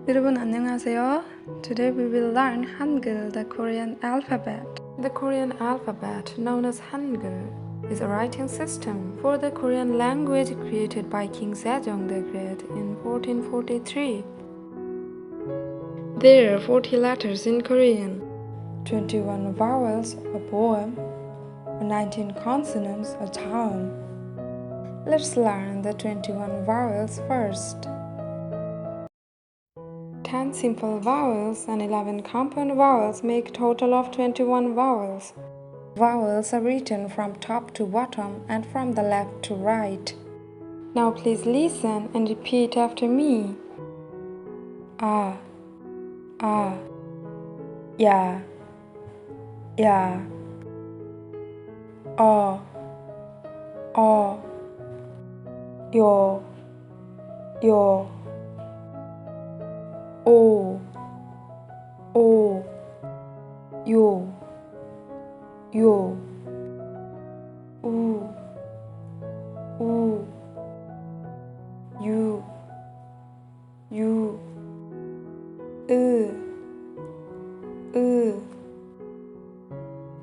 여러분 안녕하세요. Today we will learn Hangul, the Korean alphabet. The Korean alphabet, known as Hangul, is a writing system for the Korean language created by King Sejong the Great in 1443. There are 40 letters in Korean, 21 vowels, a poem, 19 consonants, a town. Let's learn the 21 vowels first. 10 simple vowels and 11 compound vowels make a total of 21 vowels. Vowels are written from top to bottom and from the left to right. Now please listen and repeat after me. A, ya, o, yo, o, yo, u, you,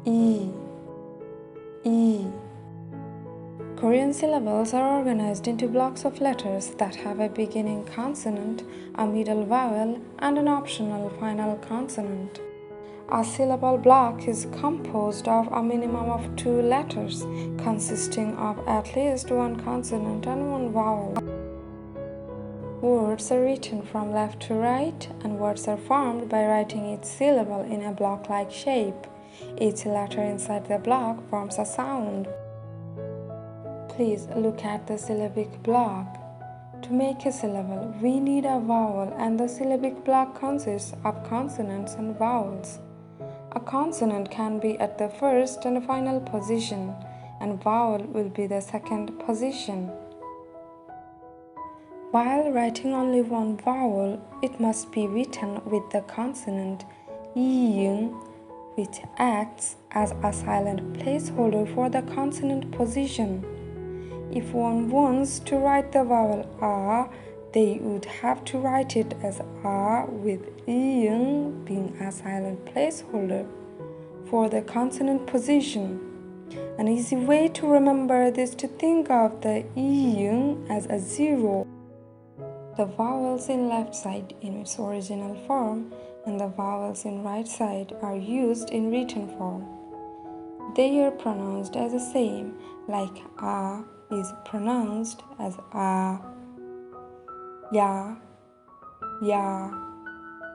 e. Korean syllables are organized into blocks of letters that have a beginning consonant, a middle vowel, and an optional final consonant. A syllable block is composed of a minimum of 2 letters, consisting of at least 1 consonant and 1 vowel. Words are written from left to right, and words are formed by writing each syllable in a block-like shape. Each letter inside the block forms a sound. Please look at the syllabic block. To make a syllable, we need a vowel, and the syllabic block consists of consonants and vowels. A consonant can be at the first and final position, and vowel will be the second position. While writing only one vowel, it must be written with the consonant ing, which acts as a silent placeholder for the consonant position. If one wants to write the vowel a, they would have to write it as a with ing being a silent placeholder for the consonant position. An easy way to remember this is to think of the ing as a 0. The vowels in left side in its original form and the vowels in right side are used in written form. They are pronounced as the same, like a is pronounced as a, ya,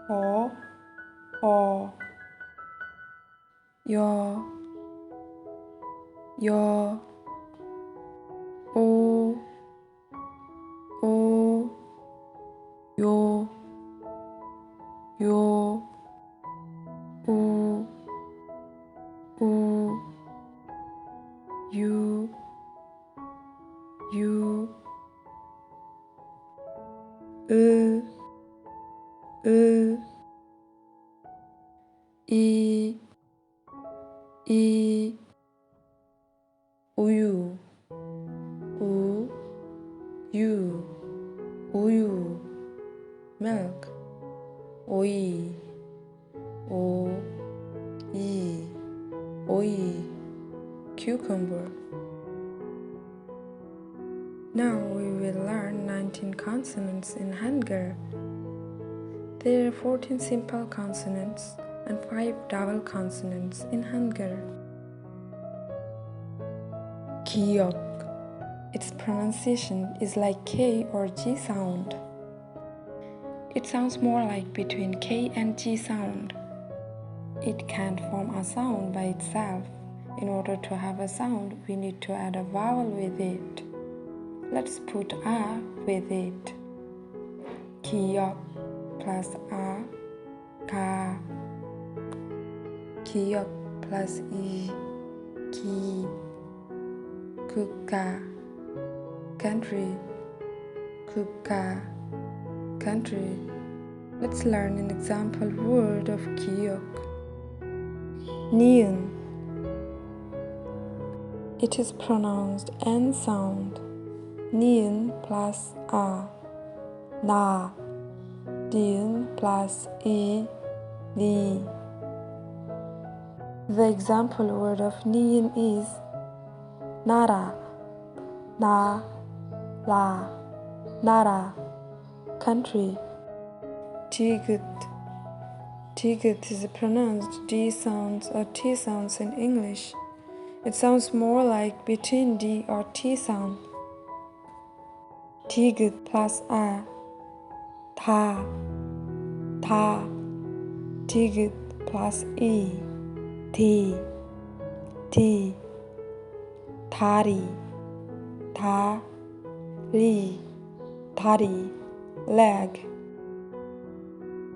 o, yo, o, yo, u, you, I, uyu, uyu, milk, oi, cucumber. Now we will learn 19 consonants in Hangul. There are 14 simple consonants and 5 double consonants in Hangul. Giok. Its pronunciation is like K or G sound. It sounds more like between K and G sound. It can't form a sound by itself. In order to have a sound, we need to add a vowel with it. Let's put a with it. Giok plus a, ka. Giok plus I, ki. Kuka, country. Kuka, country. Let's learn an example word of giok. Niun. It is pronounced N sound. Niun plus a, na. Diun plus E, li. The example word of niyin is nara, na, la, nara, country. Tigut. Tigut is pronounced D sounds or T sounds in English. It sounds more like between D or T sound. Tigut plus A, ta, ta. Tigut plus E, ti, ti. Tari, ta, ri, tari, leg.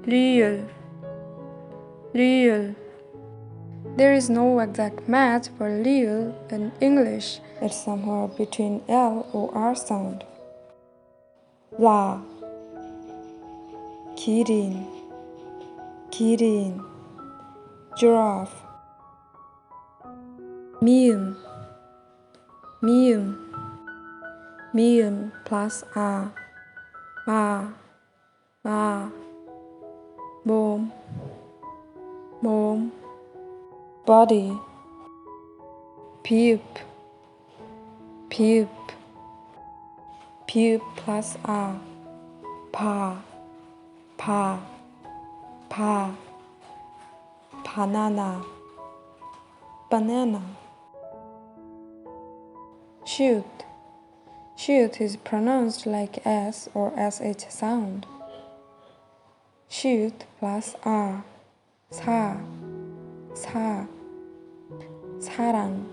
Real, real. There is no exact match for real in English. It's somewhere between L or R sound. La, kirin, kirin, giraffe. Mium, mium, mium plus A, ma, ma. Mom, mom. Body, pupe, pupe. Pupe plus A, pa, pa, pa. Banana, banana. Shoot. Shoot is pronounced like S or SH sound. Shoot plus R, 사, 사. 사랑,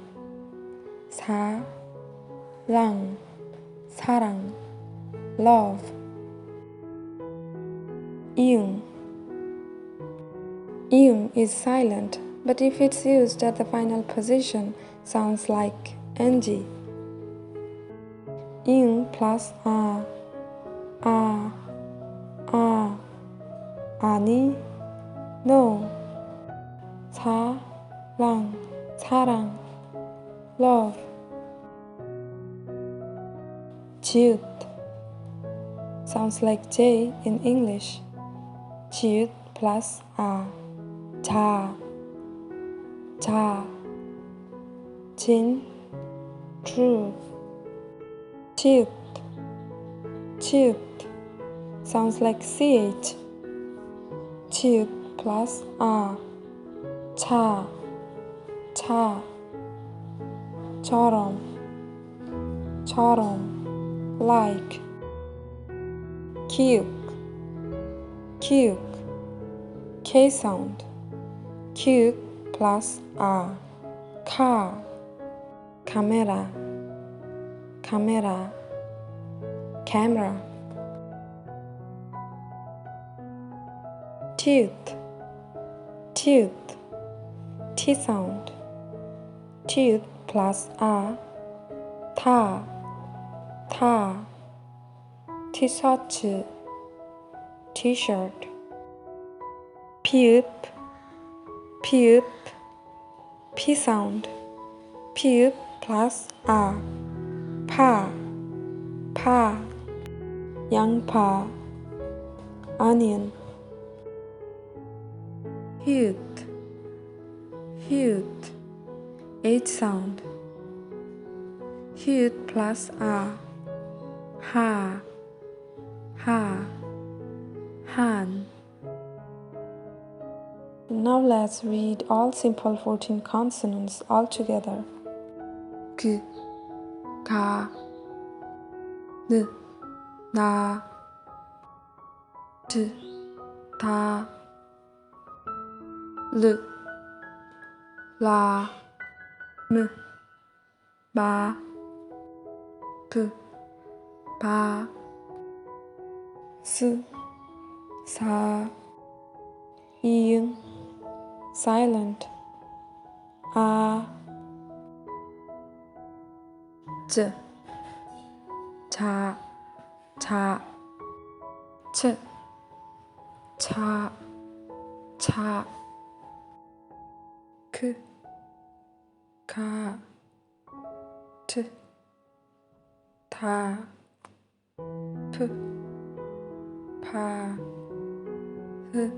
사랑, 사랑, love. 이응. 이응 is silent, but if it's used at the final position, sounds like ng. 이응 plus 아, 아, 아. 아니, no. 사랑, 사랑, love. 지읒 sounds like J in English. 지읒 plus 아, 자, 자. 진, true. 치읓, 치읓 sounds like CH. 치읓 plus 아, 차, 차. 처럼, 처럼, like. 키읔, 키읔, K sound. 키읔 plus 아, 카. 카메라, 카메라, camera. Tooth, tooth, T sound. Tooth plus 아, 타, 타. 티셔츠, t-shirt. 피읍, 피읍, P sound. 피읍 plus 아, 파, 파. 양파, onion. Hute, hute, H sound. Hute plus 아, 하, 하, han. Now let's read all simple 14 consonants all together. G, 가, 느, 나, 드, 다, 르, 라, 무, 마, 부, 바, 스, 사. 이응, silent. 아, 쯔, 자, 자. 츠, 차, 차. 크, 가, 트, 다, 프, 파. h,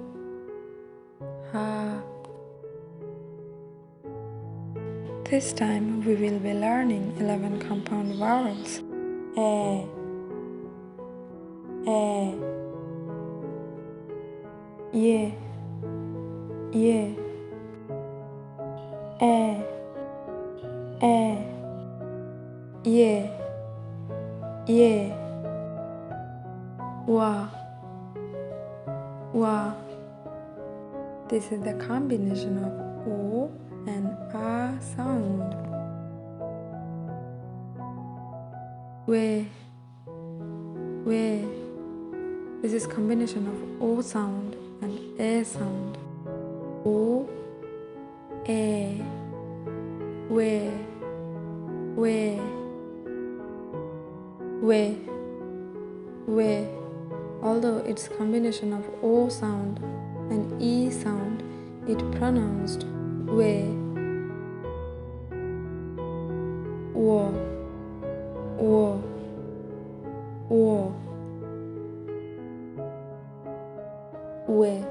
ha. This time we will be learning 11 compound vowels. E, ye, ye, ye, ye, wa. This is the combination of O and A sound. We. This is combination of O sound and A sound. O, A, we. Although it's combination of O sound and E sound, it pronounced we. Wo. We.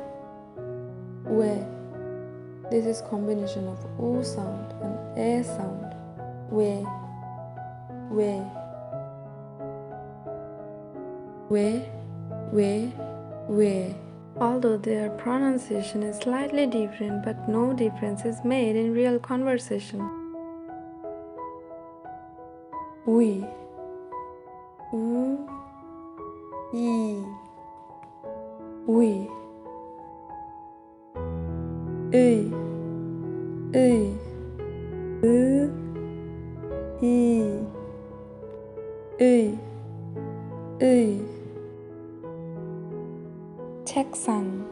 This is combination of O sound and A sound. We. Although their pronunciation is slightly different, but no difference is made in real conversation. We. U. I. We. I. 책상,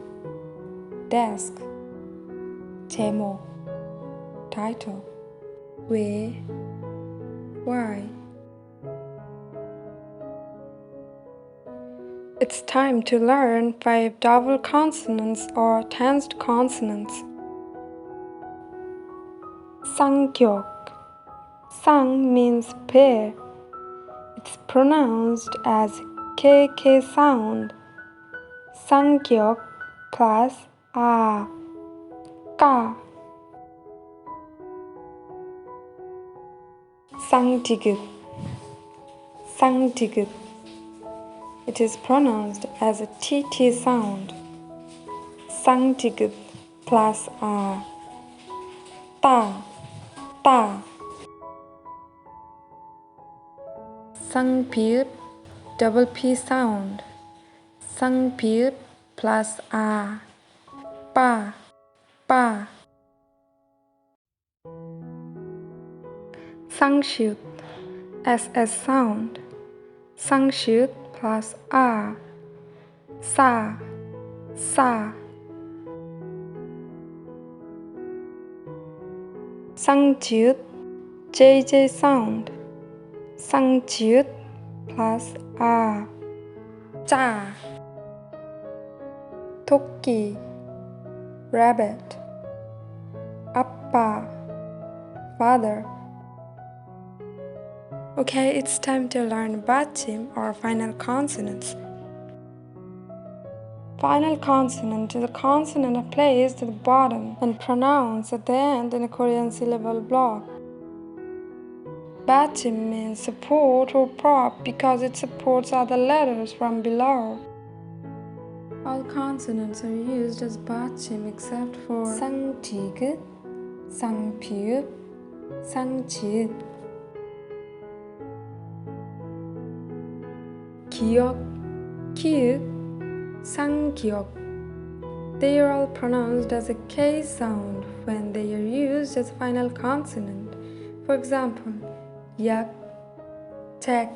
desk, 제목, title. 왜, why. It's time to learn 5 double consonants or tensed consonants. 쌍격. Sang means pair. It's pronounced as KK sound. 쌍격 plus A, 까. 쌍디귿. It is pronounced as a TT sound. 쌍디귿 plus A, 따. 쌍비읍, double P sound. 쌍비읍 plus A, 빠. 쌍시읒, SS sound. 쌍시읒 plus A, 싸. 쌍지읒, JJ sound. 쌍지읒 plus A, 짜. 토끼, rabbit. 아빠, father. Okay, it's time to learn 받침 or final consonants. Final consonant is a consonant placed at the bottom and pronounced at the end in a Korean syllable block. 받침 means support or prop because it supports other letters from below. All consonants are used as 받침 except for 쌍디귿, 쌍비읍, 쌍지읒. 기역, 키읔, 쌍기역. They are all pronounced as a K sound when they are used as final consonant. For example, 약, 책.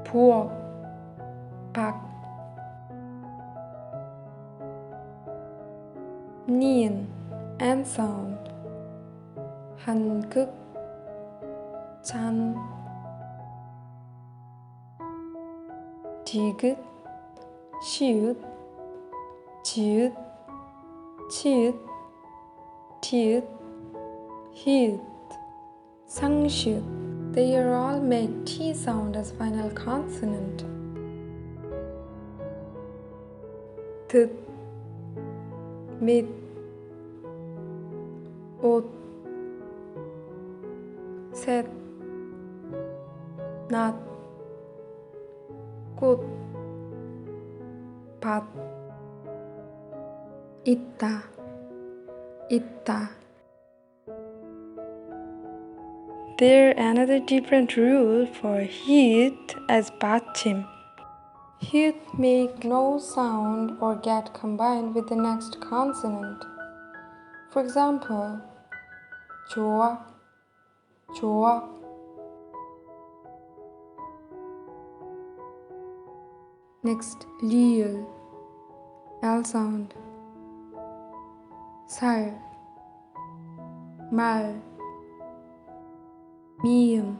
부엌, 박. 니은, N sound. 한극, 잔. 디귿, 시읒, 지읒, 치읒, 티읒, 히읗, 쌍시읒. They are all made T sound as final consonant. 듣, 및, 옷, 셋, 낫, 꽃, 밭, 있다, 있다. There another different rule for heat as 받침. Heat make no sound or get combined with the next consonant. For example, 좋아, 좋아. Next, 리을, L sound. 살, 말. 미음,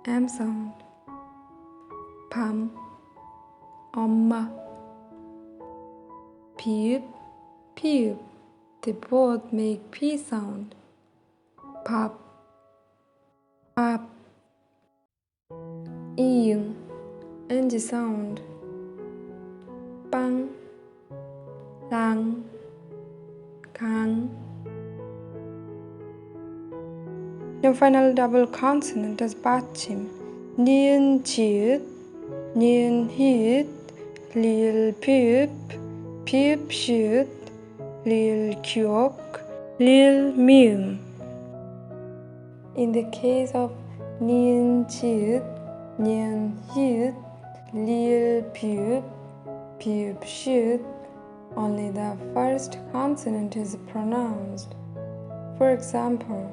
M sound. 밤, 엄마. 피읍, 피읍. They both make P sound. 밥, 밥. 이응, NG sound. 빵, 랑, 강. The final double consonant is 받침. 니은 지읒, 니은 히읗, 리을 피읍, 피읍 시읒, 리을 기억, 리을 미음. In the case of 니은 지읒, 니은 히읗, 리을 피읍, 피읍 시읒, only the first consonant is pronounced. For example,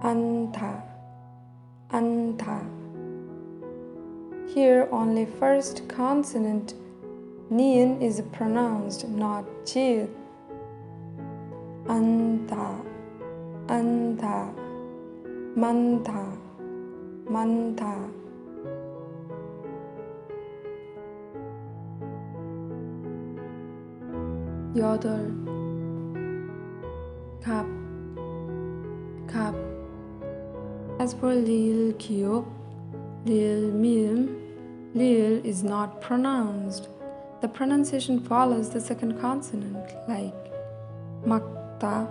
안타, 안타. Here only first consonant ni은 is pronounced, not 지읒. 안타, 안타. 많다, 많다. 여덟, 갑, 갑. As for 리을 기억, 리을 미음, 리을 is not pronounced. The pronunciation follows the second consonant, like 막다,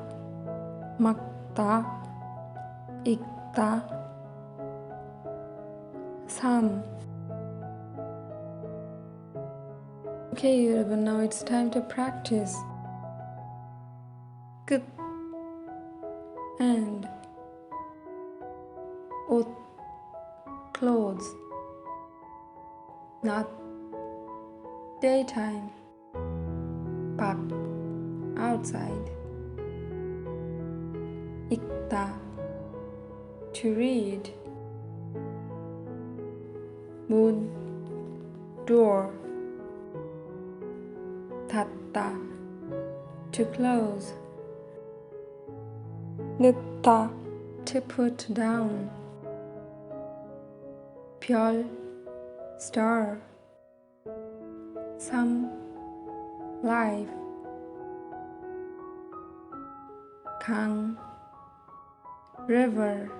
막다, 읽다, 삶. Okay, 여러분, now it's time to practice. 끝, and, 옷, clothes, not, daytime, 밖, outside, 읽다, to read, 문, door, 닫다, to close, 넣다, to put down, 별, star, 삶, life, 강, river.